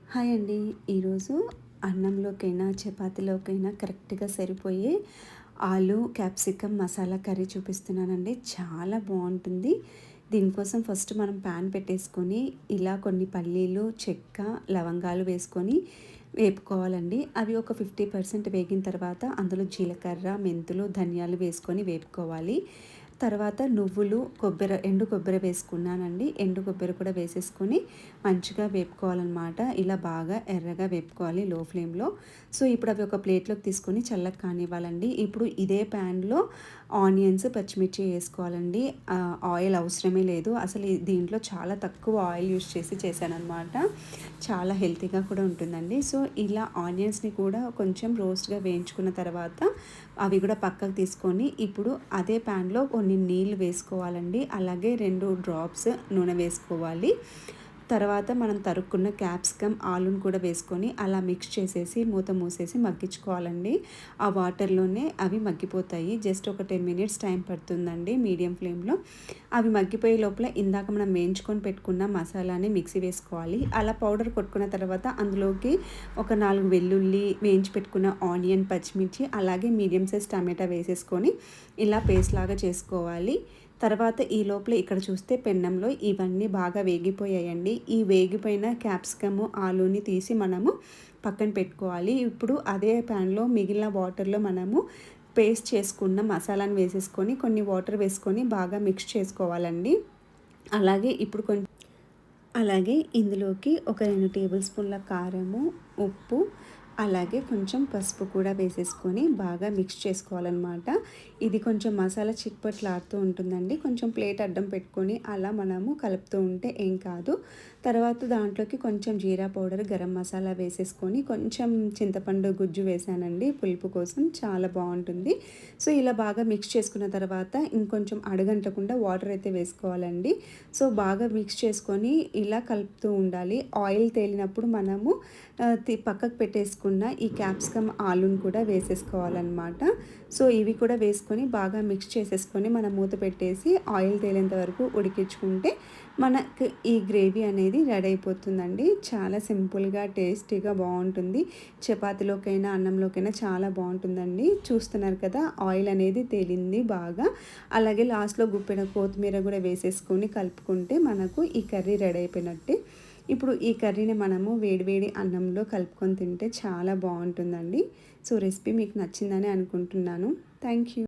Hi అండి. ఈరోజు అన్నంలోకైనా, చపాతీలోకైనా కరెక్ట్‌గా సరిపోయే ఆలు, క్యాప్సికమ్ మసాలా కర్రీ చూపిస్తున్నానండి. చాలా బావుంటుంది. దీనికోసం ఫస్ట్ మనం ప్యాన్ పెట్టేసుకొని, ఇలా కొన్ని పల్లీలు, చెక్క, లవంగాలు వేసుకొని వేపుకోవాలండి. అవి ఒక 50% వేగిన తర్వాత అందులో జీలకర్ర, మెంతులు, ధనియాలు వేసుకొని వేపుకోవాలి. తర్వాత నువ్వులు, ఎండు కొబ్బరి వేసుకున్నానండి. ఎండు కొబ్బరి కూడా వేసేసుకొని మంచిగా వేపుకోవాలనమాట. ఇలా బాగా ఎర్రగా వేపుకోవాలి లో ఫ్లేమ్‌లో. సో, ఇప్పుడు అవి ఒక ప్లేట్‌లోకి తీసుకొని చల్లగా కానివ్వాలండి. ఇప్పుడు ఇదే ప్యాన్‌లో ఆనియన్స్, పచ్చిమిర్చి ఏసుకోవాలండి. ఆయిల్ అవసరమే లేదు. అసలు దీంట్లో చాలా తక్కువ ఆయిల్ యూజ్ చేసి చేశాననమాట. చాలా హెల్తీగా కూడా ఉంటుందండి. సో, ఇలా ఆనియన్స్‌ని కూడా కొంచెం రోస్ట్‌గా వేయించుకున్న తర్వాత అవి కూడా పక్కకు తీసుకొని ఇప్పుడు అదే ప్యాన్‌లో కొన్ని నీళ్ళు వేసుకోవాలండి. అలాగే 2 డ్రాప్స్ నూనె వేసుకోవాలి. తర్వాత మనం తరుక్కున్న క్యాప్సికమ్, ఆలుని కూడా వేసుకొని అలా మిక్స్ చేసేసి మూత మూసేసి మగ్గించుకోవాలండి. ఆ వాటర్‌లోనే అవి మగ్గిపోతాయి. జస్ట్ ఒక 10 మినిట్స్ టైం పడుతుందండి మీడియం ఫ్లేమ్‌లో. అవి మగ్గిపోయే లోపల ఇందాక మనం వేయించుకొని పెట్టుకున్న మసాలాని మిక్సీ వేసుకోవాలి. అలా పౌడర్ కొట్టుకున్న తర్వాత అందులోకి ఒక 4 వెల్లుల్లి, వేయించి పెట్టుకున్న ఆనియన్, పచ్చిమిర్చి అలాగే మీడియం సైజ్ టమాటా వేసేసుకొని ఇలా పేస్ట్ లాగా చేసుకోవాలి. తర్వాత ఈ లోపల ఇక్కడ చూస్తే పెన్నంలో ఇవన్నీ బాగా వేగిపోయాయండి. ఈ వేగిపోయిన క్యాప్సికము, ఆలూని తీసి మనము పక్కన పెట్టుకోవాలి. ఇప్పుడు అదే ప్యాన్‌లో మిగిలిన వాటర్‌లో మనము పేస్ట్ చేసుకున్న మసాలాను వేసేసుకొని కొన్ని వాటర్ వేసుకొని బాగా మిక్స్ చేసుకోవాలండి. అలాగే ఇప్పుడు అలాగే ఇందులోకి ఒక 2 టేబుల్ స్పూన్ల కారము, ఉప్పు, అలాగే కొంచెం పసుపు కూడా వేసేసుకొని బాగా మిక్స్ చేసుకోవాలనమాట. ఇది కొంచెం మసాలా చిట్పట్లాడుతూ ఉంటుందండి. కొంచెం ప్లేట్ అడ్డం పెట్టుకొని అలా మనము కలుపుతూ ఉంటే ఏం కాదు. తర్వాత దాంట్లోకి కొంచెం జీరా పౌడర్, గరం మసాలా వేసేసుకొని కొంచెం చింతపండు గుజ్జు వేసానండి పులుపు కోసం. చాలా బావుంటుంది. సో, ఇలా బాగా మిక్స్ చేసుకున్న తర్వాత ఇంకొంచెం అడుగంటకుండా వాటర్ అయితే వేసుకోవాలండి. సో, బాగా మిక్స్ చేసుకొని ఇలా కలుపుతూ ఉండాలి. ఆయిల్ తేలినప్పుడు మనము పక్కకు పెట్టేసుకున్న ఈ క్యాప్సికమ్, ఆలూని కూడా వేసేసుకోవాలనమాట. సో, ఇవి కూడా వేసుకొని బాగా మిక్స్ చేసేసుకొని మనం మూత పెట్టేసి ఆయిల్ తేలేంత వరకు ఉడికించుకుంటే మనకు ఈ గ్రేవీ అనేది రెడీ అయిపోతుందండి. చాలా సింపుల్‌గా, టేస్టీగా బావుంటుంది. చపాతీలోకైనా, అన్నంలోకైనా చాలా బావుంటుందండి. చూస్తున్నారు కదా! ఆయిల్ అనేది తేలింది బాగా. అలాగే లాస్ట్‌లో గుప్పెడు కొత్తిమీర కూడా వేసేసుకొని కలుపుకుంటే మనకు ఈ కర్రీ రెడీ అయిపోయినట్టే. ఇప్పుడు ఈ కర్రీని మనము వేడి వేడి అన్నంలో కలుపుకొని తింటే చాలా బావుంటుందండి. సో, రెసిపీ మీకు నచ్చిందని అనుకుంటున్నాను. Thank you.